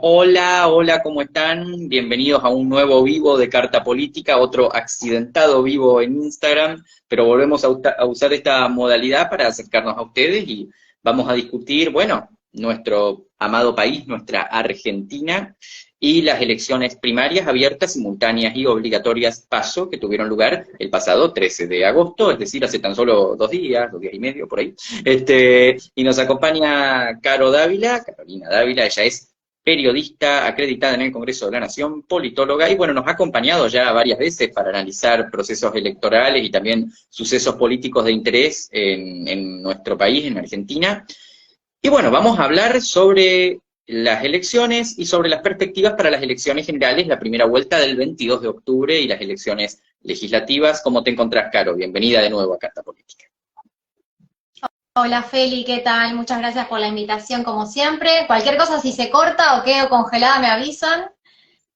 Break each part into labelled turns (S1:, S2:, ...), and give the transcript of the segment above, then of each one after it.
S1: Hola, hola, ¿cómo están? Bienvenidos a un nuevo vivo de Carta Política, otro accidentado vivo en Instagram, pero volvemos a usar esta modalidad para acercarnos a ustedes y vamos a discutir, bueno, nuestro amado país, nuestra Argentina, y las elecciones primarias abiertas, simultáneas y obligatorias PASO que tuvieron lugar el pasado 13 de agosto, es decir, hace tan solo 2 días y medio, por ahí. Y nos acompaña Carolina Dávila, ella es periodista acreditada en el Congreso de la Nación, politóloga, y bueno, nos ha acompañado ya varias veces para analizar procesos electorales y también sucesos políticos de interés en nuestro país, en Argentina. Y bueno, vamos a hablar sobre las elecciones y sobre las perspectivas para las elecciones generales, la primera vuelta del 22 de octubre y las elecciones legislativas. ¿Cómo te encontrás, Caro? Bienvenida de nuevo a Carta Política.
S2: Hola Feli, ¿qué tal? Muchas gracias por la invitación como siempre. Cualquier cosa, si se corta o quedo congelada me avisan,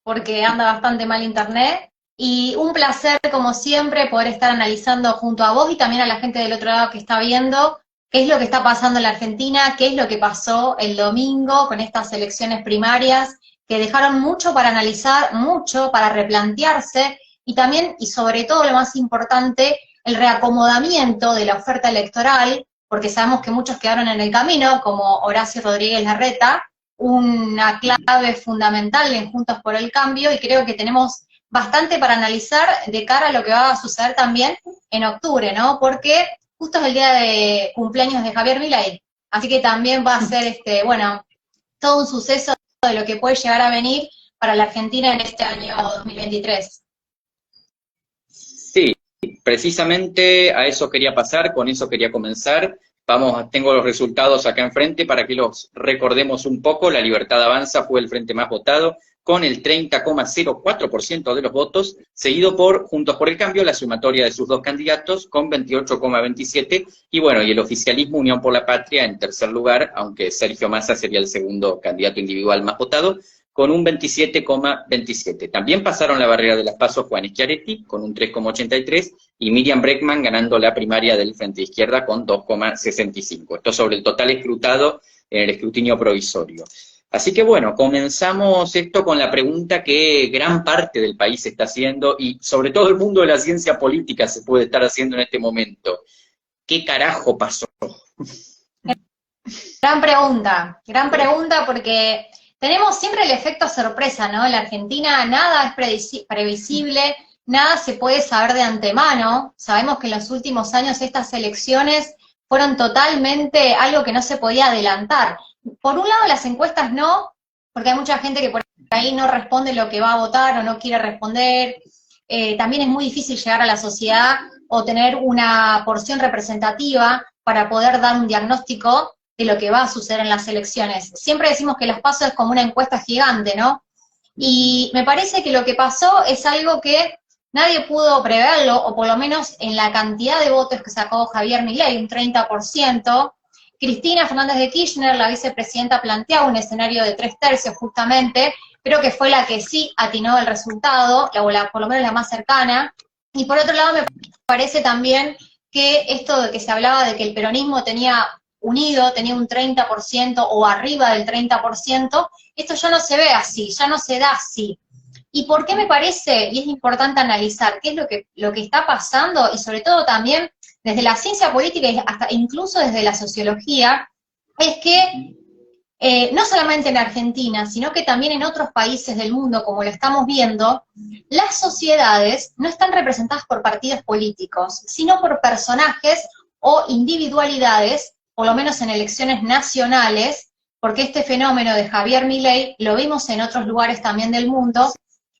S2: porque anda bastante mal internet. Y un placer como siempre poder estar analizando junto a vos y también a la gente del otro lado que está viendo qué es lo que está pasando en la Argentina, qué es lo que pasó el domingo con estas elecciones primarias, que dejaron mucho para analizar, mucho para replantearse, y también, y sobre todo lo más importante, el reacomodamiento de la oferta electoral, porque sabemos que muchos quedaron en el camino, como Horacio Rodríguez Larreta, una clave fundamental en Juntos por el Cambio, y creo que tenemos bastante para analizar de cara a lo que va a suceder también en octubre, ¿no? Porque justo es el día de cumpleaños de Javier Milei, así que también va a ser, bueno, todo un suceso de lo que puede llegar a venir para la Argentina en este año 2023.
S1: Sí, precisamente a eso quería pasar, con eso quería comenzar. Tengo los resultados acá enfrente para que los recordemos un poco. La Libertad Avanza fue el frente más votado, con el 30,04% de los votos, seguido por Juntos por el Cambio, la sumatoria de sus dos candidatos, con 28,27%, y bueno, y el oficialismo Unión por la Patria en tercer lugar, aunque Sergio Massa sería el segundo candidato individual más votado, con un 27,27%. También pasaron la barrera de las PASO Juan Schiaretti, con un 3,83%, y Miriam Bregman ganando la primaria del Frente Izquierda con 2,65%. Esto sobre el total escrutado en el escrutinio provisorio. Así que bueno, comenzamos esto con la pregunta que gran parte del país está haciendo, y sobre todo el mundo de la ciencia política se puede estar haciendo en este momento. ¿Qué carajo pasó?
S2: Gran pregunta porque tenemos siempre el efecto sorpresa, ¿no? En la Argentina nada es previsible, nada se puede saber de antemano. Sabemos que en los últimos años estas elecciones fueron totalmente algo que no se podía adelantar. Por un lado las encuestas no, porque hay mucha gente que por ahí no responde lo que va a votar o no quiere responder. También es muy difícil llegar a la sociedad o tener una porción representativa para poder dar un diagnóstico de lo que va a suceder en las elecciones. Siempre decimos que las PASO es como una encuesta gigante, ¿no? Y me parece que lo que pasó es algo que nadie pudo preverlo, o por lo menos en la cantidad de votos que sacó Javier Milei, un 30%. Cristina Fernández de Kirchner, la vicepresidenta, planteaba un escenario de 3/3 justamente, creo que fue la que sí atinó el resultado, por lo menos la más cercana. Y por otro lado me parece también que esto de que se hablaba de que el peronismo tenía unido, tenía un 30% o arriba del 30%, esto ya no se ve así, ya no se da así. ¿Y por qué me parece, y es importante analizar, qué es lo que está pasando, y sobre todo también desde la ciencia política y hasta incluso desde la sociología, es que no solamente en Argentina, sino que también en otros países del mundo, como lo estamos viendo, las sociedades no están representadas por partidos políticos, sino por personajes o individualidades, por lo menos en elecciones nacionales, porque este fenómeno de Javier Milei lo vimos en otros lugares también del mundo,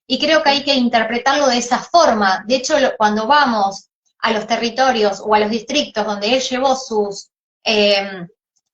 S2: y creo que hay que interpretarlo de esa forma. De hecho, cuando vamos a los territorios o a los distritos donde él llevó sus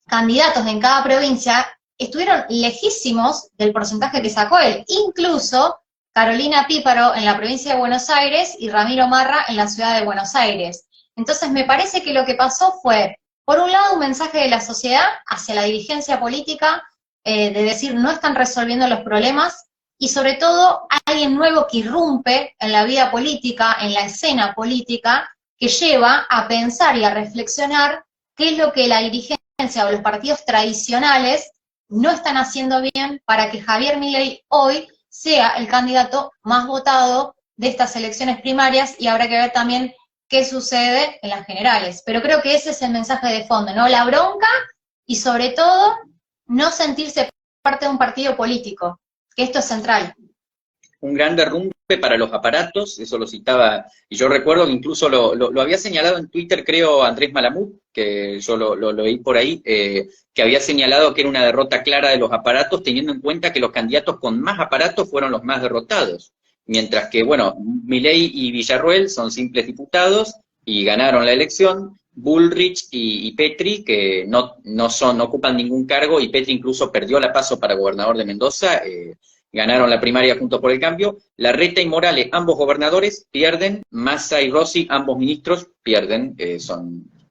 S2: candidatos en cada provincia, estuvieron lejísimos del porcentaje que sacó él. Incluso Carolina Píparo en la provincia de Buenos Aires y Ramiro Marra en la ciudad de Buenos Aires. Entonces me parece que lo que pasó fue, por un lado, un mensaje de la sociedad hacia la dirigencia política, de decir no están resolviendo los problemas, y sobre todo alguien nuevo que irrumpe en la vida política, en la escena política, que lleva a pensar y a reflexionar qué es lo que la dirigencia o los partidos tradicionales no están haciendo bien para que Javier Milei hoy sea el candidato más votado de estas elecciones primarias, y habrá que ver también qué sucede en las generales. Pero creo que ese es el mensaje de fondo, ¿no? La bronca y sobre todo no sentirse parte de un partido político, que esto es central.
S1: Un gran derrumbe para los aparatos, eso lo citaba, y yo recuerdo que incluso lo había señalado en Twitter, creo, Andrés Malamud, que yo lo leí por ahí, que había señalado que era una derrota clara de los aparatos, teniendo en cuenta que los candidatos con más aparatos fueron los más derrotados, mientras que, bueno, Milei y Villarroel son simples diputados y ganaron la elección. Bullrich y Petri, que no ocupan ningún cargo, y Petri incluso perdió la PASO para gobernador de Mendoza, ganaron la primaria Juntos por el Cambio. Larreta y Morales, ambos gobernadores, pierden. Massa y Rossi, ambos ministros, pierden,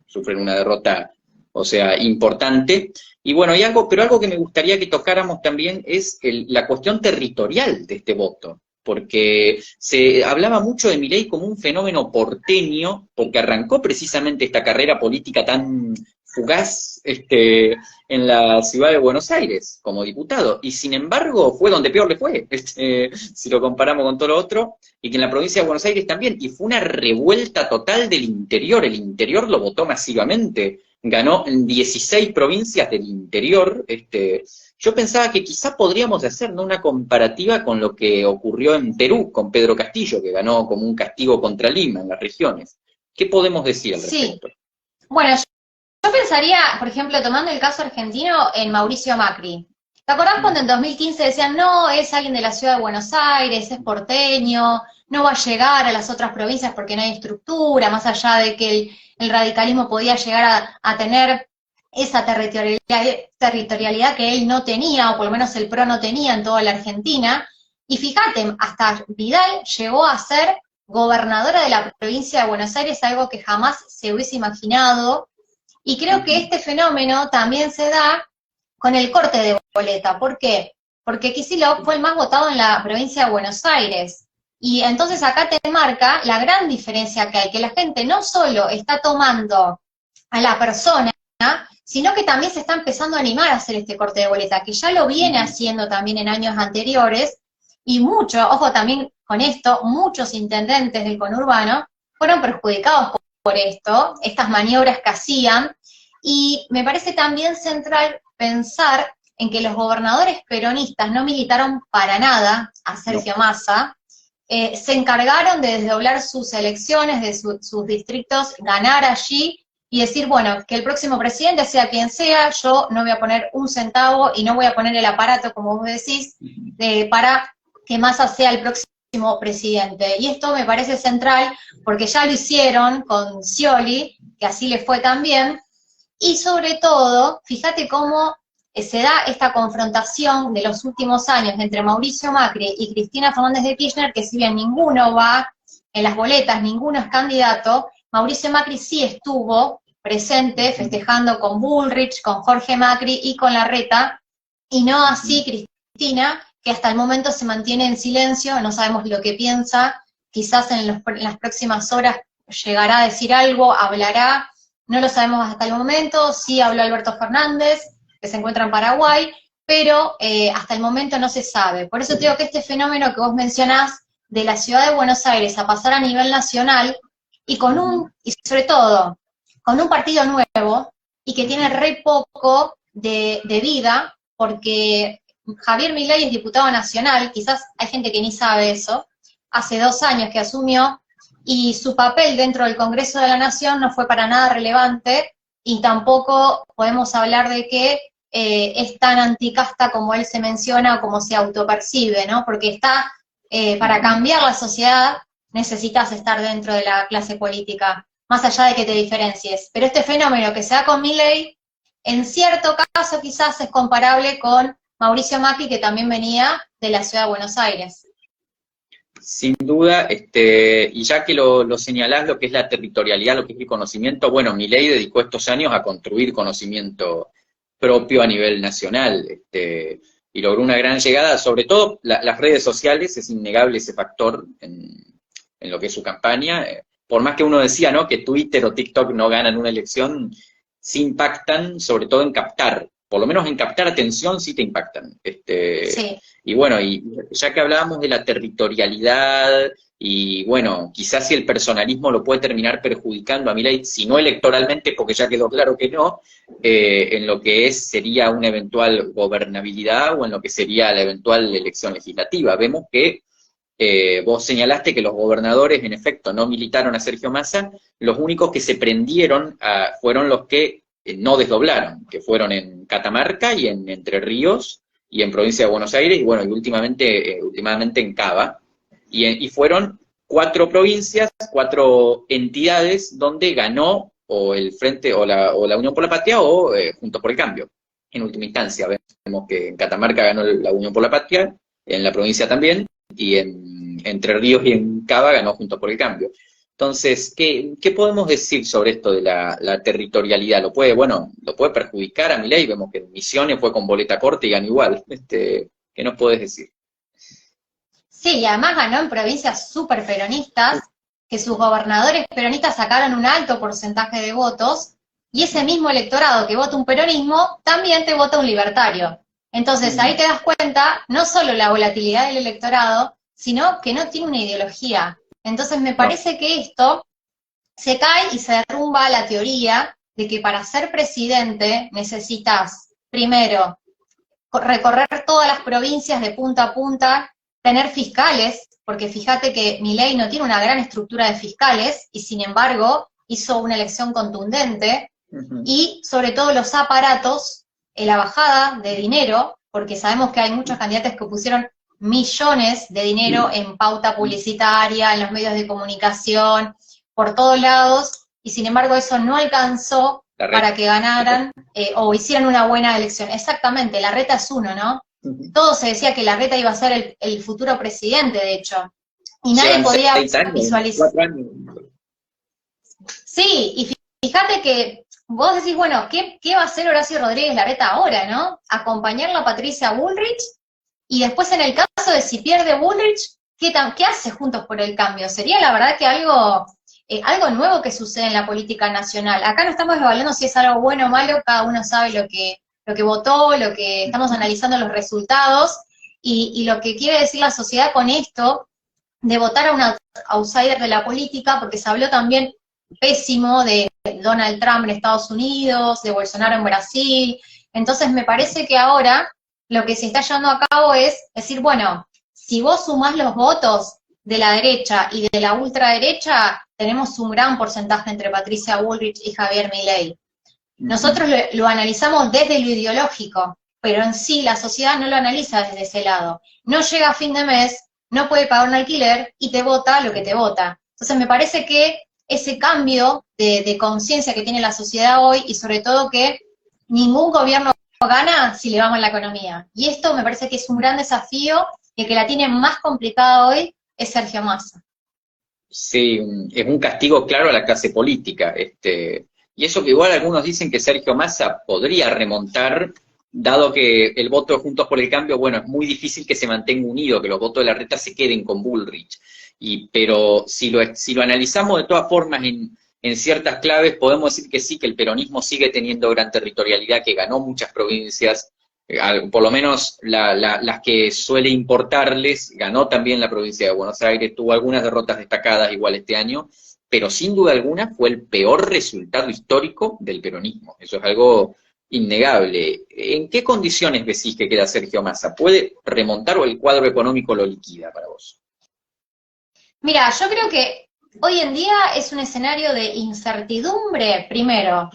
S1: sufren una derrota, o sea, importante. Y bueno, pero algo que me gustaría que tocáramos también es la cuestión territorial de este voto, porque se hablaba mucho de Milei como un fenómeno porteño, porque arrancó precisamente esta carrera política tan fugaz en la ciudad de Buenos Aires como diputado, y sin embargo fue donde peor le fue, si lo comparamos con todo lo otro, y que en la provincia de Buenos Aires también, y fue una revuelta total del interior, el interior lo votó masivamente, ganó en 16 provincias del interior. Yo pensaba que quizá podríamos hacer, ¿no?, una comparativa con lo que ocurrió en Perú con Pedro Castillo, que ganó como un castigo contra Lima en las regiones. ¿Qué podemos decir al respecto?
S2: Sí, bueno, yo pensaría, por ejemplo, tomando el caso argentino, en Mauricio Macri. ¿Te acordás cuando en 2015 decían, no, es alguien de la ciudad de Buenos Aires, es porteño, no va a llegar a las otras provincias porque no hay estructura, más allá de que el radicalismo podía llegar a tener esa territorialidad que él no tenía, o por lo menos el PRO no tenía en toda la Argentina? Y fíjate, hasta Vidal llegó a ser gobernadora de la provincia de Buenos Aires, algo que jamás se hubiese imaginado. Y creo que este fenómeno también se da con el corte de boleta. ¿Por qué? Porque Kicillof fue el más votado en la provincia de Buenos Aires. Y entonces acá te marca la gran diferencia que hay, que la gente no solo está tomando a la persona, sino que también se está empezando a animar a hacer este corte de boleta, que ya lo viene haciendo también en años anteriores, y ojo también con esto, muchos intendentes del conurbano fueron perjudicados por esto, estas maniobras que hacían, y me parece también central pensar en que los gobernadores peronistas no militaron para nada a Sergio Massa, se encargaron de desdoblar sus elecciones, de sus distritos, ganar allí, y decir, bueno, que el próximo presidente sea quien sea, yo no voy a poner un centavo y no voy a poner el aparato, como vos decís, para que Massa sea el próximo presidente. Y esto me parece central porque ya lo hicieron con Scioli, que así le fue también, y sobre todo, fíjate cómo se da esta confrontación de los últimos años entre Mauricio Macri y Cristina Fernández de Kirchner, que si bien ninguno va en las boletas, ninguno es candidato, Mauricio Macri sí estuvo presente festejando con Bullrich, con Jorge Macri y con Larreta, y no así Cristina, que hasta el momento se mantiene en silencio, no sabemos lo que piensa, quizás en las próximas horas llegará a decir algo, hablará, no lo sabemos hasta el momento. Sí habló Alberto Fernández, que se encuentra en Paraguay, pero hasta el momento no se sabe. Por eso te digo que este fenómeno que vos mencionás, de la ciudad de Buenos Aires a pasar a nivel nacional, y sobre todo, con un partido nuevo, y que tiene re poco de vida, porque Javier Milei es diputado nacional, quizás hay gente que ni sabe eso, hace 2 años que asumió, y su papel dentro del Congreso de la Nación no fue para nada relevante, y tampoco podemos hablar de que es tan anticasta como él se menciona o como se autopercibe, ¿no? Porque para cambiar la sociedad necesitas estar dentro de la clase política, más allá de que te diferencies. Pero este fenómeno que se da con Milei, en cierto caso quizás es comparable con Mauricio Macri, que también venía de la ciudad de Buenos Aires.
S1: Sin duda, y ya que lo señalás, lo que es la territorialidad, lo que es el conocimiento, bueno, Milei dedicó estos años a construir conocimiento propio a nivel nacional, y logró una gran llegada, sobre todo las redes sociales, es innegable ese factor en lo que es su campaña. Por más que uno decía, ¿no?, que Twitter o TikTok no ganan una elección, sí impactan, sobre todo en captar por lo menos en captar atención sí te impactan.
S2: Sí.
S1: Y bueno, y ya que hablábamos de la territorialidad, y bueno, quizás si el personalismo lo puede terminar perjudicando a Milei, si no electoralmente, porque ya quedó claro que no, en lo que sería una eventual gobernabilidad o en lo que sería la eventual elección legislativa. Vemos que vos señalaste que los gobernadores, en efecto, no militaron a Sergio Massa, los únicos que se prendieron fueron los que no desdoblaron, que fueron en Catamarca y en Entre Ríos y en Provincia de Buenos Aires, y bueno, y últimamente en Cava, y fueron 4 provincias, 4 entidades donde ganó o el Frente o la Unión por la Patria o Juntos por el Cambio. En última instancia, vemos que en Catamarca ganó la Unión por la Patria, en la provincia también, y en Entre Ríos y en Cava ganó Juntos por el Cambio. Entonces, ¿qué podemos decir sobre esto de la territorialidad? Lo puede perjudicar a Milei, vemos que en Misiones fue con boleta corta y ganó igual. ¿Qué nos podés decir?
S2: Sí, y además ganó en provincias súper peronistas, que sus gobernadores peronistas sacaron un alto porcentaje de votos, y ese mismo electorado que vota un peronismo, también te vota un libertario. Entonces ahí te das cuenta, no solo la volatilidad del electorado, sino que no tiene una ideología. Entonces me parece que esto se cae y se derrumba la teoría de que para ser presidente necesitas, primero, recorrer todas las provincias de punta a punta, tener fiscales, porque fíjate que Milei no tiene una gran estructura de fiscales, y sin embargo hizo una elección contundente, y sobre todo los aparatos, la bajada de dinero, porque sabemos que hay muchos candidatos que pusieron millones de dinero en pauta publicitaria, en los medios de comunicación, por todos lados, y sin embargo eso no alcanzó para que ganaran o hicieran una buena elección. Exactamente, Larreta es uno, ¿no? Todo se decía que Larreta iba a ser el futuro presidente, de hecho, y nadie podía visualizar. Sí, y fíjate que vos decís, bueno, ¿qué va a hacer Horacio Rodríguez Larreta ahora, no? Acompañarla a Patricia Bullrich, y después en el caso de si pierde Bullrich, ¿qué hace Juntos por el Cambio? Sería la verdad que algo nuevo que sucede en la política nacional. Acá no estamos evaluando si es algo bueno o malo, cada uno sabe lo que votó, lo que estamos analizando los resultados, y lo que quiere decir la sociedad con esto, de votar a un outsider de la política, porque se habló también pésimo de Donald Trump en Estados Unidos, de Bolsonaro en Brasil. Entonces me parece que ahora lo que se está llevando a cabo es decir, bueno, si vos sumás los votos de la derecha y de la ultraderecha, tenemos un gran porcentaje entre Patricia Bullrich y Javier Milei. Nosotros lo analizamos desde lo ideológico, pero en sí la sociedad no lo analiza desde ese lado. No llega a fin de mes, no puede pagar un alquiler y te vota lo que te vota. Entonces me parece que ese cambio de conciencia que tiene la sociedad hoy, y sobre todo que ningún gobierno gana si le va mal la economía. Y esto me parece que es un gran desafío, y el que la tiene más complicada hoy es Sergio Massa.
S1: Sí, es un castigo claro a la clase política. Y eso que igual algunos dicen que Sergio Massa podría remontar, dado que el voto de Juntos por el Cambio, bueno, es muy difícil que se mantenga unido, que los votos de Larreta se queden con Bullrich. Pero si lo analizamos de todas formas en ciertas claves, podemos decir que sí, que el peronismo sigue teniendo gran territorialidad, que ganó muchas provincias, por lo menos las que suele importarles, ganó también la provincia de Buenos Aires, tuvo algunas derrotas destacadas igual este año, pero sin duda alguna fue el peor resultado histórico del peronismo. Eso es algo innegable. ¿En qué condiciones decís que queda Sergio Massa? ¿Puede remontar o el cuadro económico lo liquida para vos?
S2: Mira, yo creo que hoy en día es un escenario de incertidumbre, primero.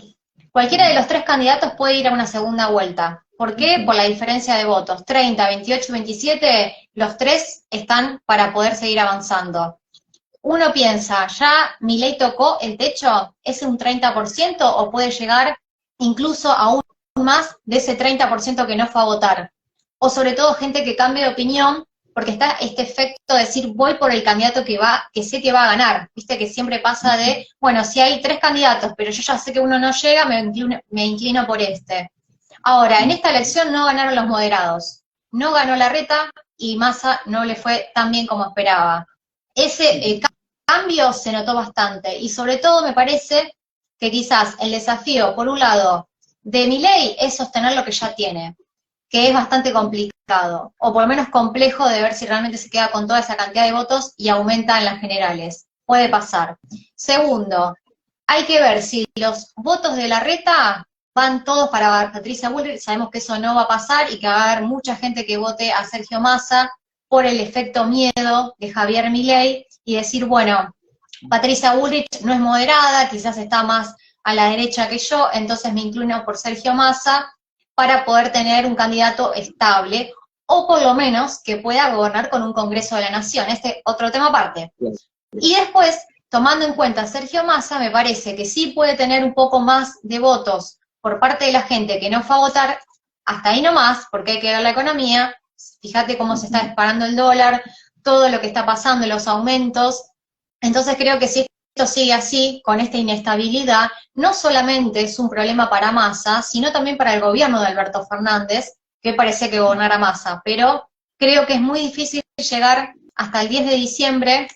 S2: Cualquiera de los 3 candidatos puede ir a una segunda vuelta. ¿Por qué? Por la diferencia de votos. 30, 28, 27, los 3 están para poder seguir avanzando. Uno piensa, ¿ya Milei tocó el techo? ¿Es un 30% o puede llegar incluso aún más de ese 30% que no fue a votar? O sobre todo gente que cambie de opinión, porque está este efecto de decir, voy por el candidato que sé que va a ganar. Viste que siempre pasa de, bueno, si hay 3 candidatos, pero yo ya sé que uno no llega, me inclino por este. Ahora, en esta elección no ganaron los moderados. No ganó Larreta y Massa no le fue tan bien como esperaba. Ese cambio se notó bastante, y sobre todo me parece que quizás el desafío, por un lado, de Milei es sostener lo que ya tiene, que es bastante complicado, o por lo menos complejo de ver si realmente se queda con toda esa cantidad de votos y aumenta en las generales. Puede pasar. Segundo, hay que ver si los votos de Larreta van todos para Patricia Bullrich. Sabemos que eso no va a pasar y que va a haber mucha gente que vote a Sergio Massa por el efecto miedo de Javier Milei y decir, bueno, Patricia Bullrich no es moderada, quizás está más a la derecha que yo, entonces me inclino por Sergio Massa para poder tener un candidato estable, o por lo menos que pueda gobernar con un Congreso de la Nación. Este otro tema aparte. Y después, tomando en cuenta a Sergio Massa, me parece que sí puede tener un poco más de votos por parte de la gente que no fue a votar, hasta ahí nomás, porque hay que ver la economía, fíjate cómo se está disparando el dólar, todo lo que está pasando, los aumentos. Entonces creo que si esto sigue así, con esta inestabilidad, no solamente es un problema para Massa, sino también para el gobierno de Alberto Fernández, que parece que gobernará Massa. Pero creo que es muy difícil llegar hasta el 10 de diciembre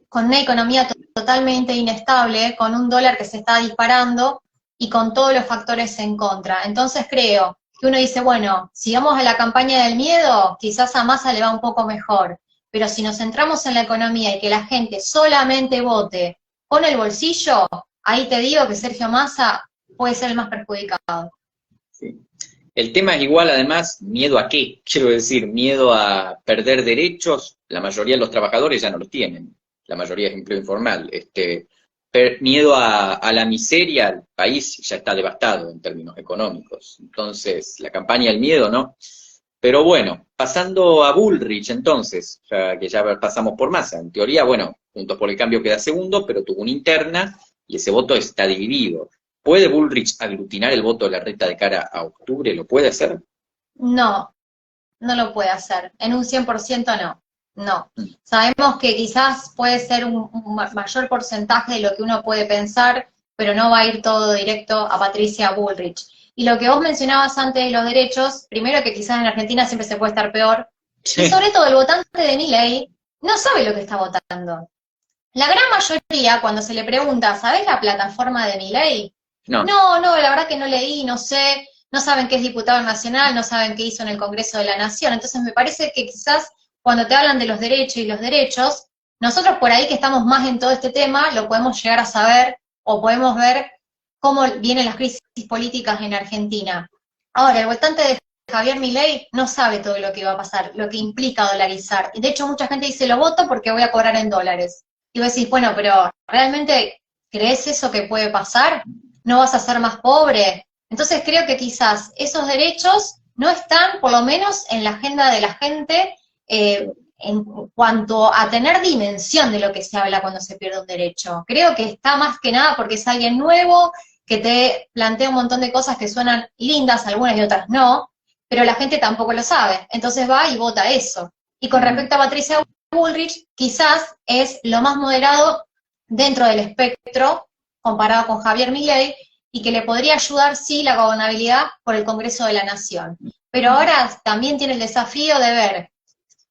S2: con una economía totalmente inestable, con un dólar que se está disparando y con todos los factores en contra. Entonces creo que uno dice, bueno, si vamos a la campaña del miedo, quizás a Massa le va un poco mejor, pero si nos centramos en la economía y que la gente solamente vote con el bolsillo, ahí te digo que Sergio Massa puede ser el más perjudicado.
S1: Sí. El tema es igual, además, ¿miedo a qué? Quiero decir, miedo a perder derechos. La mayoría de los trabajadores ya no los tienen, la mayoría es empleo informal. Miedo a la miseria, el país ya está devastado en términos económicos. Entonces, la campaña del miedo, ¿no? Pero bueno, pasando a Bullrich entonces, que ya pasamos por Massa. En teoría, bueno, Juntos por el Cambio queda segundo, pero tuvo una interna y ese voto está dividido. ¿Puede Bullrich aglutinar el voto de Larreta de cara a octubre? ¿Lo puede hacer?
S2: No, no lo puede hacer. En un 100% no. No. Sabemos que quizás puede ser un mayor porcentaje de lo que uno puede pensar, pero no va a ir todo directo a Patricia Bullrich. Y lo que vos mencionabas antes de los derechos, primero que quizás en Argentina siempre se puede estar peor,
S1: Sí.
S2: y sobre todo el votante de Milei no sabe lo que está votando. La gran mayoría, cuando se le pregunta, ¿sabés la plataforma de Milei?
S1: No.
S2: No, la verdad que no leí, no sé, no saben que es diputado nacional, no saben qué hizo en el Congreso de la Nación. Entonces me parece que quizás cuando te hablan de los derechos y los derechos, nosotros por ahí que estamos más en todo este tema, lo podemos llegar a saber o podemos ver cómo vienen las crisis políticas en Argentina. Ahora, el votante de Javier Milei no sabe todo lo que va a pasar, lo que implica dolarizar. De hecho, mucha gente dice, lo voto porque voy a cobrar en dólares. Y vos decís, bueno, pero ¿realmente crees eso que puede pasar? ¿No vas a ser más pobre? Entonces creo que quizás esos derechos no están, por lo menos, en la agenda de la gente, en cuanto a tener dimensión de lo que se habla cuando se pierde un derecho. Creo que está más que nada porque es alguien nuevo, que te plantea un montón de cosas que suenan lindas, algunas y otras no, pero la gente tampoco lo sabe. Entonces va y vota eso. Y con respecto a Patricia Bullrich, quizás es lo más moderado dentro del espectro, comparado con Javier Milei, y que le podría ayudar, sí, la gobernabilidad por el Congreso de la Nación. Pero ahora también tiene el desafío de ver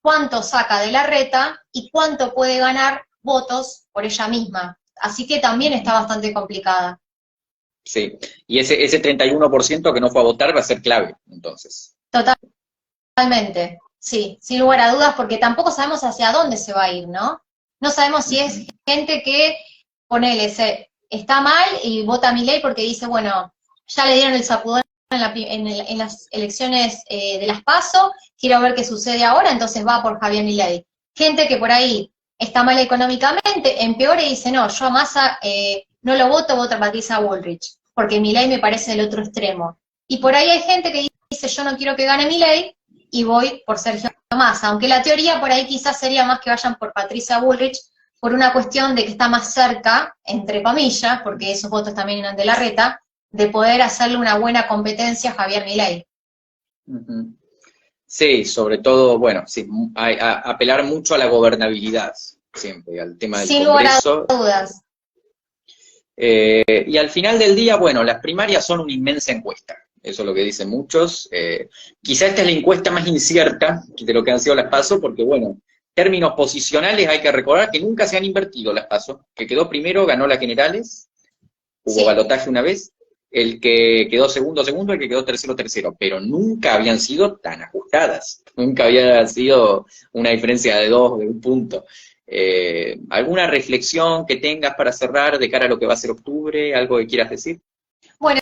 S2: cuánto saca de Larreta y cuánto puede ganar votos por ella misma. Así que también está bastante complicada.
S1: Sí, y ese 31% que no fue a votar va a ser clave, entonces.
S2: Totalmente, sí, sin lugar a dudas, porque tampoco sabemos hacia dónde se va a ir, ¿no? No sabemos si es gente que, ponele, está mal y vota a Milei porque dice, bueno, ya le dieron el sacudón en las elecciones de las PASO, quiero ver qué sucede ahora, entonces va por Javier Milei. Gente que por ahí está mal económicamente, empeora y dice, no, yo a Massa no lo voto, voto a Patricia Bullrich, porque Milei me parece del otro extremo. Y por ahí hay gente que dice, yo no quiero que gane Milei, y voy por Sergio Massa, aunque la teoría por ahí quizás sería más que vayan por Patricia Bullrich, por una cuestión de que está más cerca, entre comillas, porque esos votos también eran de Larreta, de poder hacerle una buena competencia a Javier Milei.
S1: Sí, sobre todo, bueno, sí, apelar mucho a la gobernabilidad, siempre, al tema del Congreso.
S2: Sin lugar a dudas.
S1: Y al final del día, bueno, las primarias son una inmensa encuesta, eso es lo que dicen muchos. Quizá esta es la encuesta más incierta de lo que han sido las PASO, porque bueno, términos posicionales hay que recordar que nunca se han invertido las PASO, que quedó primero, ganó las generales, hubo balotaje una vez, el que quedó segundo, segundo, el que quedó tercero, tercero, pero nunca habían sido tan ajustadas, nunca había sido una diferencia de dos, de un punto. ¿Alguna reflexión que tengas para cerrar de cara a lo que va a ser octubre? ¿Algo que quieras decir?
S2: Bueno,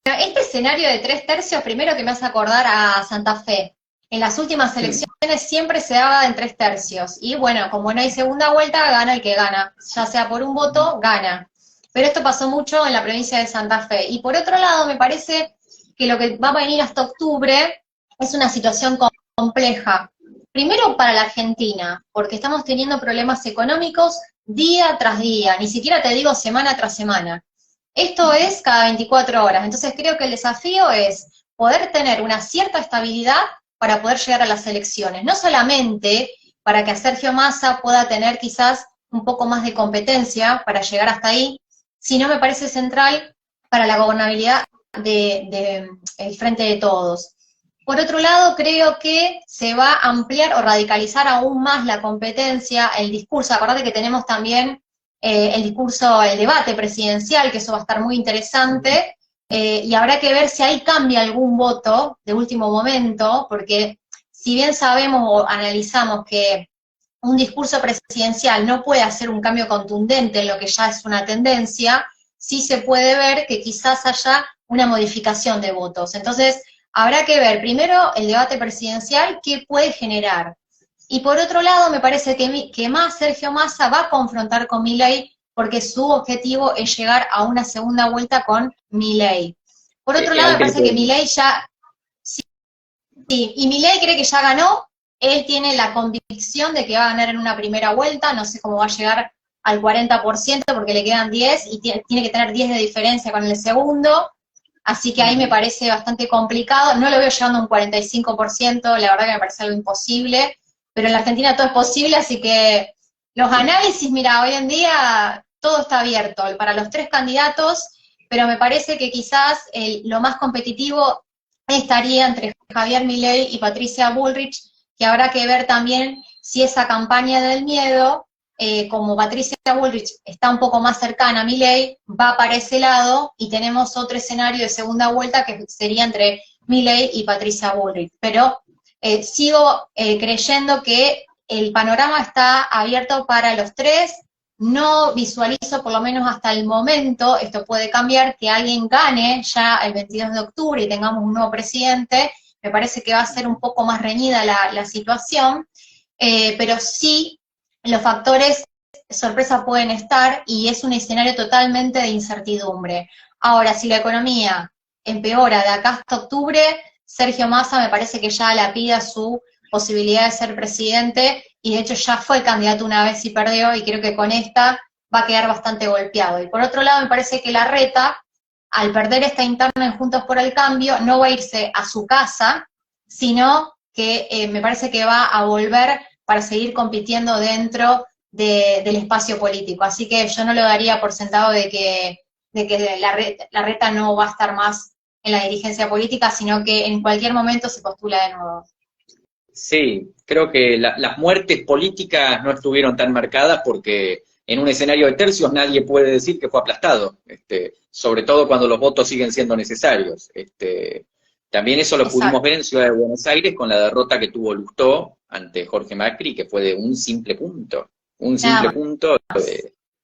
S2: este escenario de 3 tercios, primero que me hace acordar a Santa Fe. En las últimas
S1: Mm.
S2: elecciones siempre se daba en 3 tercios. Y bueno, como no hay segunda vuelta, gana el que gana. Ya sea por un voto, gana. Pero esto pasó mucho en la provincia de Santa Fe. Y por otro lado, me parece que lo que va a venir hasta octubre es una situación compleja. Primero para la Argentina, porque estamos teniendo problemas económicos día tras día, ni siquiera te digo semana tras semana. Esto es cada 24 horas. Entonces creo que el desafío es poder tener una cierta estabilidad para poder llegar a las elecciones. No solamente para que Sergio Massa pueda tener quizás un poco más de competencia para llegar hasta ahí, sino me parece central para la gobernabilidad el Frente de Todos. Por otro lado, creo que se va a ampliar o radicalizar aún más la competencia, el discurso. Acordate que tenemos también el discurso, el debate presidencial, que eso va a estar muy interesante, y habrá que ver si ahí cambia algún voto de último momento, porque si bien sabemos o analizamos que un discurso presidencial no puede hacer un cambio contundente en lo que ya es una tendencia, sí se puede ver que quizás haya una modificación de votos. Entonces, habrá que ver primero el debate presidencial, qué puede generar. Y por otro lado, me parece que más Sergio Massa va a confrontar con Milei porque su objetivo es llegar a una segunda vuelta con Milei. Por otro lado,
S1: Al
S2: me
S1: que le
S2: parece que
S1: pueden-
S2: Milei ya, sí, y Milei cree que ya ganó, él tiene la convicción de que va a ganar en una primera vuelta, no sé cómo va a llegar al 40% porque le quedan 10 y tiene que tener 10 de diferencia con el segundo, así que ahí me parece bastante complicado, no lo veo llegando a un 45%, la verdad que me parece algo imposible, pero en la Argentina todo es posible, así que los análisis, mira, hoy en día todo está abierto para los 3 candidatos, pero me parece que quizás lo más competitivo estaría entre Javier Milei y Patricia Bullrich, que habrá que ver también si esa campaña del miedo, como Patricia Bullrich está un poco más cercana a Milei, va para ese lado y tenemos otro escenario de segunda vuelta que sería entre Milei y Patricia Bullrich. Pero sigo creyendo que el panorama está abierto para los tres. No visualizo, por lo menos hasta el momento, esto puede cambiar, que alguien gane ya el 22 de octubre y tengamos un nuevo presidente. Me parece que va a ser un poco más reñida la situación, pero sí los factores sorpresa pueden estar y es un escenario totalmente de incertidumbre. Ahora, si la economía empeora de acá hasta octubre, Sergio Massa me parece que ya lapida su posibilidad de ser presidente y de hecho ya fue candidato una vez y perdió y creo que con esta va a quedar bastante golpeado. Y por otro lado me parece que Larreta, al perder esta interna en Juntos por el Cambio, no va a irse a su casa, sino que me parece que va a volver para seguir compitiendo dentro del espacio político. Así que yo no lo daría por sentado de que Larreta no va a estar más en la dirigencia política, sino que en cualquier momento se postula de nuevo.
S1: Sí, creo que las muertes políticas no estuvieron tan marcadas porque en un escenario de tercios nadie puede decir que fue aplastado, sobre todo cuando los votos siguen siendo necesarios. También eso lo pudimos
S2: Exacto.
S1: ver en Ciudad de Buenos Aires con la derrota que tuvo Lustó ante Jorge Macri, que fue de un simple punto. Un simple
S2: Nada
S1: punto,
S2: más.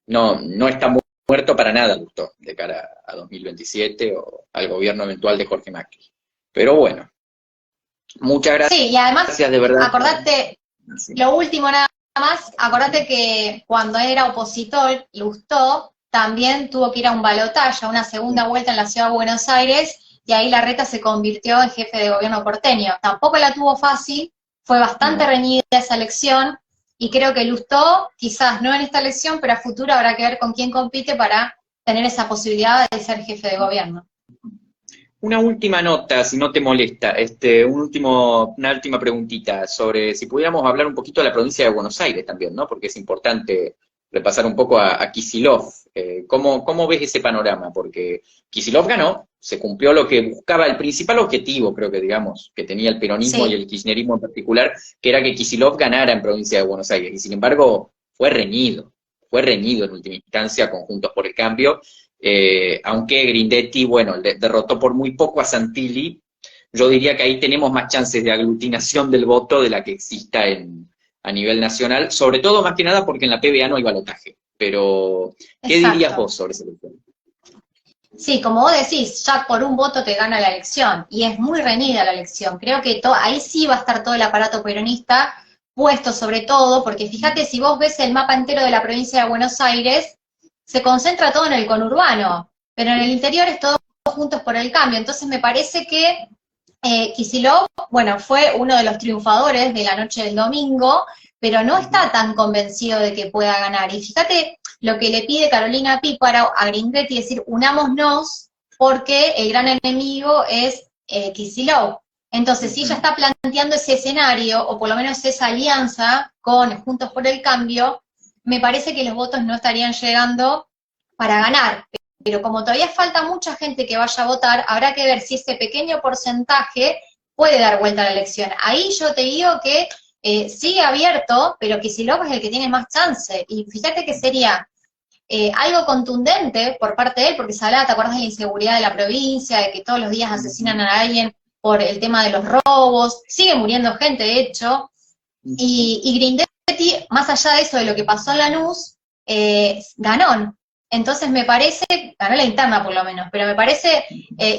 S1: no está muerto para nada Lustó de cara a 2027 o al gobierno eventual de Jorge Macri. Pero bueno, muchas
S2: Sí, y además,
S1: gracias de verdad.
S2: acordate,
S1: Sí.
S2: lo último nada más, acordate que cuando era opositor, Lustó, también tuvo que ir a un balotaje, a una segunda vuelta en la ciudad de Buenos Aires, y ahí Larreta se convirtió en jefe de gobierno porteño. Tampoco la tuvo fácil, fue bastante
S1: No.
S2: reñida esa elección, y creo que Lustó, quizás no en esta elección, pero a futuro habrá que ver con quién compite para tener esa posibilidad de ser jefe de gobierno.
S1: Una última nota, si no te molesta, una última preguntita sobre si pudiéramos hablar un poquito de la provincia de Buenos Aires también, ¿no? Porque es importante repasar un poco a Kicillof. ¿Cómo ves ese panorama? Porque Kicillof ganó, se cumplió lo que buscaba, el principal objetivo, creo que digamos, que tenía el peronismo y
S2: Sí,
S1: el kirchnerismo en particular, que era que Kicillof ganara en provincia de Buenos Aires. Y sin embargo, fue reñido en última instancia con Juntos por el Cambio. aunque Grindetti, bueno, derrotó por muy poco a Santilli. Yo diría que ahí tenemos más chances de aglutinación del voto de la que exista a nivel nacional, sobre todo más que nada porque en la PBA no hay balotaje. Pero, ¿qué dirías
S2: Exacto.
S1: vos sobre ese tema?
S2: Sí, como vos decís, ya por un voto te gana la elección, y es muy reñida la elección. Creo que ahí sí va a estar todo el aparato peronista puesto sobre todo, porque fíjate, si vos ves el mapa entero de la provincia de Buenos Aires, se concentra todo en el conurbano, pero en el interior es todo Juntos por el Cambio. Entonces me parece que Kicillof, bueno, fue uno de los triunfadores de la noche del domingo, pero no está tan convencido de que pueda ganar. Y fíjate lo que le pide Carolina Píparo a Grindetti, es decir, unámonos porque el gran enemigo es Kicillof. Entonces, si ella está planteando ese escenario, o por lo menos esa alianza con Juntos por el Cambio, me parece que los votos no estarían llegando para ganar. Pero como todavía falta mucha gente que vaya a votar, habrá que ver si ese pequeño porcentaje puede dar vuelta a la elección. Ahí yo te digo que sigue abierto, pero Kicillof es el que tiene más chance. Y fíjate que sería algo contundente por parte de él, porque se hablaba, ¿te acuerdas de la inseguridad de la provincia, de que todos los días asesinan a alguien por el tema de los robos? Sigue muriendo gente, de hecho. Y Grindetti, más allá de eso, de lo que pasó en Lanús, ganó. Entonces me parece, ganó la interna por lo menos, pero me parece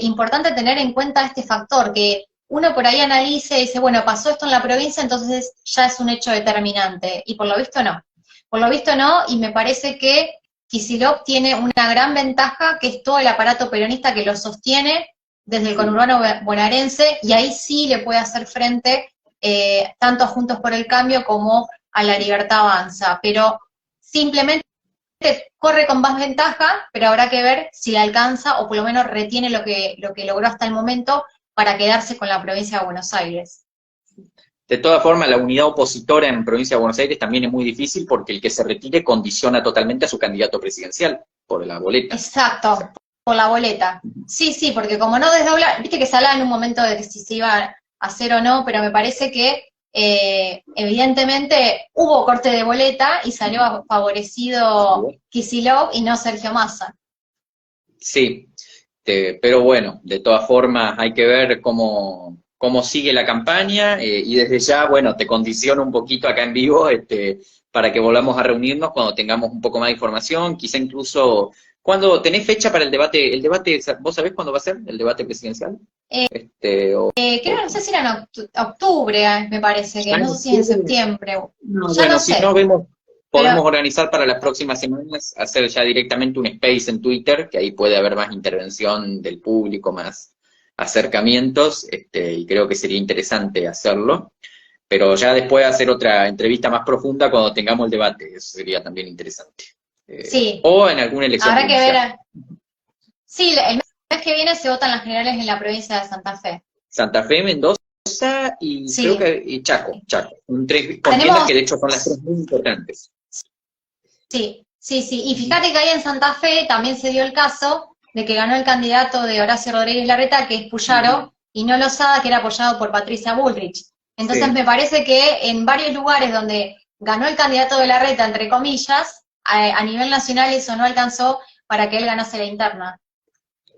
S2: importante tener en cuenta este factor, que uno por ahí analice y dice, bueno, pasó esto en la provincia, entonces ya es un hecho determinante, y por lo visto no. Por lo visto no, y me parece que Kicillof tiene una gran ventaja, que es todo el aparato peronista que lo sostiene desde el conurbano bonaerense, y ahí sí le puede hacer frente tanto a Juntos por el Cambio como a La Libertad Avanza, pero simplemente corre con más ventaja, pero habrá que ver si la alcanza o por lo menos retiene lo que logró hasta el momento para quedarse con la provincia de Buenos Aires.
S1: De todas formas, la unidad opositora en provincia de Buenos Aires también es muy difícil porque el que se retire condiciona totalmente a su candidato presidencial por la boleta.
S2: Exacto, por la boleta. Sí, sí, porque como no desdobla, viste que se hablaba en un momento de que si se iba a hacer o no, pero me parece que evidentemente hubo corte de boleta y salió favorecido Kicillof y no Sergio Massa.
S1: Sí, pero bueno, de todas formas hay que ver cómo sigue la campaña y desde ya, bueno, te condiciono un poquito acá en vivo para que volvamos a reunirnos cuando tengamos un poco más de información, quizá incluso, ¿cuándo tenés fecha para el debate? ¿Vos sabés cuándo va a ser el debate presidencial?
S2: Eh,
S1: O,
S2: Creo, no sé si era en octubre, me parece que, no sé si es en septiembre,
S1: no,
S2: ya
S1: bueno,
S2: no
S1: si
S2: sé,
S1: no vemos, podemos
S2: pero
S1: organizar para las próximas semanas, hacer ya directamente un space en Twitter, que ahí puede haber más intervención del público, más acercamientos, y creo que sería interesante hacerlo. Pero ya después hacer otra entrevista más profunda cuando tengamos el debate, eso sería también interesante.
S2: sí,
S1: O en alguna elección
S2: habrá que
S1: provincial.
S2: ver. Sí, el mes que viene se votan las generales en la provincia de Santa Fe.
S1: Santa Fe, Mendoza y creo
S2: Sí,
S1: que Chaco. Tres contiendas
S2: tenemos,
S1: que de hecho son las tres muy importantes.
S2: sí, sí, sí. Y fíjate que ahí en Santa Fe también se dio el caso de que ganó el candidato de Horacio Rodríguez Larreta, que es Puyaro, y no Lozada, que era apoyado por Patricia Bullrich. Entonces
S1: Sí.
S2: me parece que en varios lugares donde ganó el candidato de Larreta, entre comillas, a nivel nacional eso no alcanzó para que él ganase la interna.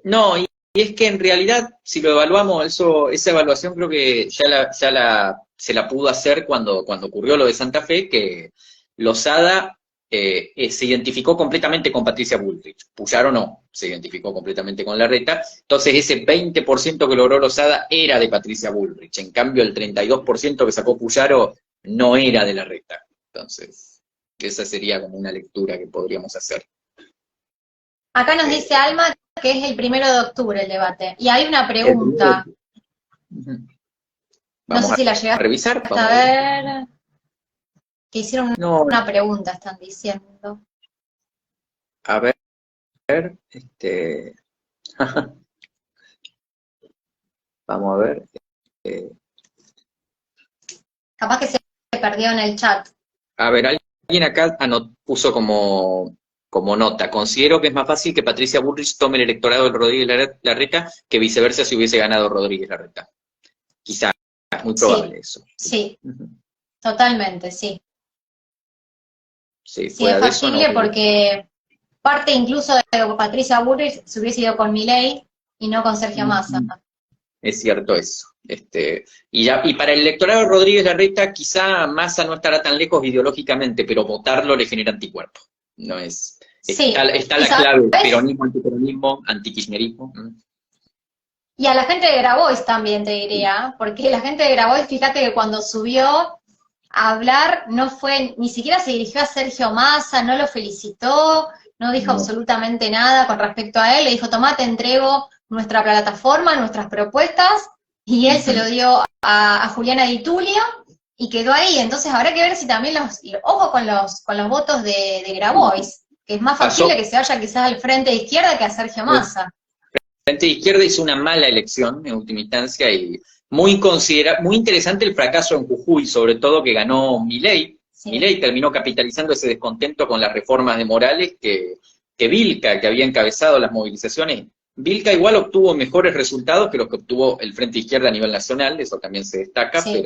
S1: No, y es que en realidad, si lo evaluamos, esa evaluación creo que se la pudo hacer cuando ocurrió lo de Santa Fe, que Lozada se identificó completamente con Patricia Bullrich. Puyaro no, se identificó completamente con Larreta. Entonces ese 20% que logró Lozada era de Patricia Bullrich. En cambio, el 32% que sacó Puyaro no era de Larreta. Entonces, esa sería como una lectura que podríamos hacer.
S2: Acá nos dice Alma que es el 1 de octubre el debate. Y hay una
S1: El primero
S2: pregunta,
S1: Ujú.
S2: no
S1: Vamos
S2: sé si la
S1: a
S2: llegaste
S1: revisar,
S2: a
S1: vamos a ver.
S2: ver, que hicieron
S1: No,
S2: una pregunta, están diciendo.
S1: a ver, vamos a ver. eh,
S2: Capaz que se perdió en el chat.
S1: a ver, alguien acá puso como nota. Considero que es más fácil que Patricia Bullrich tome el electorado de Rodríguez Larreta que viceversa si hubiese ganado Rodríguez Larreta. Quizá, es muy
S2: Sí,
S1: probable eso.
S2: sí,
S1: Ujú.
S2: totalmente, sí.
S1: Sí,
S2: Sí, es
S1: fuera de eso no.
S2: factible porque parte incluso de Patricia Bullrich se hubiese ido con Milei y no con Sergio Massa.
S1: Es cierto eso. Y para el electorado de Rodríguez Larreta, quizá Massa no estará tan lejos ideológicamente, pero votarlo le genera anticuerpo. No es.
S2: Sí,
S1: Está la clave: peronismo, antiperonismo, antikirchnerismo.
S2: Y a la gente de Grabois también te diría, porque la gente de Grabois, fíjate que cuando subió a hablar, no fue, ni siquiera se dirigió a Sergio Massa, no lo felicitó, no dijo absolutamente nada con respecto a él, le dijo, tomá, te entrego nuestra plataforma, nuestras propuestas, y él se lo dio a Juliana Di Tulio, y quedó ahí. Entonces habrá que ver si también ojo con los votos de Grabois, que es más factible que se vaya quizás al frente de izquierda que a Sergio Massa.
S1: Frente de Izquierda hizo una mala elección en última instancia y muy interesante el fracaso en Jujuy, sobre todo que ganó Milei. Sí. Milei terminó capitalizando ese descontento con las reformas de Morales que Vilca, que había encabezado las movilizaciones. Vilca igual obtuvo mejores resultados que los que obtuvo el Frente de Izquierda a nivel nacional, eso también se destaca, sí.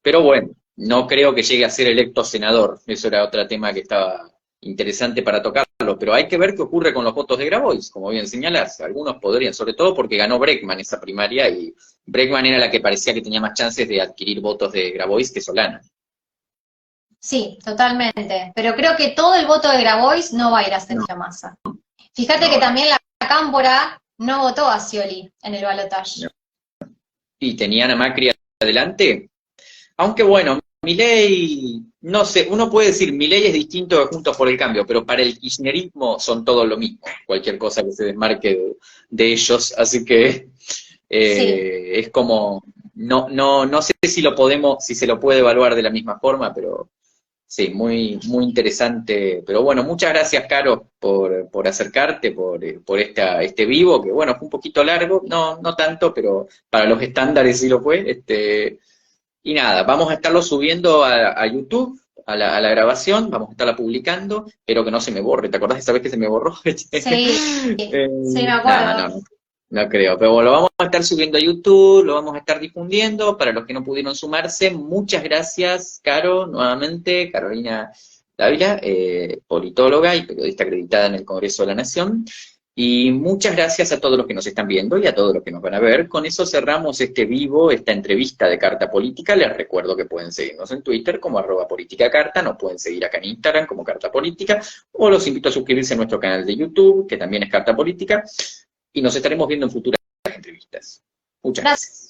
S1: Pero bueno, no creo que llegue a ser electo senador, eso era otro tema que estaba interesante para tocarlo, pero hay que ver qué ocurre con los votos de Grabois, como bien señalás. Algunos podrían, sobre todo porque ganó Bregman esa primaria, y Bregman era la que parecía que tenía más chances de adquirir votos de Grabois que Solana.
S2: Sí, totalmente, pero creo que todo el voto de Grabois no va a ir a Sergio Massa. Fíjate que también la Cámpora no votó a Scioli en el balotaje.
S1: ¿Y tenían a Macri adelante? Aunque bueno, Milei, no sé, uno puede decir, Milei es distinto de Juntos por el Cambio, pero para el kirchnerismo son todos lo mismo, cualquier cosa que se desmarque de ellos, así que sí. Es como, no sé si se lo puede evaluar de la misma forma, pero sí, muy interesante. Pero bueno, muchas gracias, Caro, por acercarte, por este vivo, que bueno, fue un poquito largo, no tanto, pero para los estándares sí lo fue. Y nada, vamos a estarlo subiendo a YouTube, a la grabación, vamos a estarla publicando, espero que no se me borre. ¿Te acordás esa vez que se me borró?
S2: Sí, sí, me acuerdo.
S1: No creo, pero lo vamos a estar subiendo a YouTube, lo vamos a estar difundiendo. Para los que no pudieron sumarse, muchas gracias, Caro, nuevamente, Carolina Dávila, politóloga y periodista acreditada en el Congreso de la Nación. Y muchas gracias a todos los que nos están viendo y a todos los que nos van a ver. Con eso cerramos este vivo, esta entrevista de Carta Política. Les recuerdo que pueden seguirnos en Twitter como @politicacarta, nos pueden seguir acá en Instagram como Carta Política, o los invito a suscribirse a nuestro canal de YouTube, que también es Carta Política, y nos estaremos viendo en futuras entrevistas. Muchas gracias.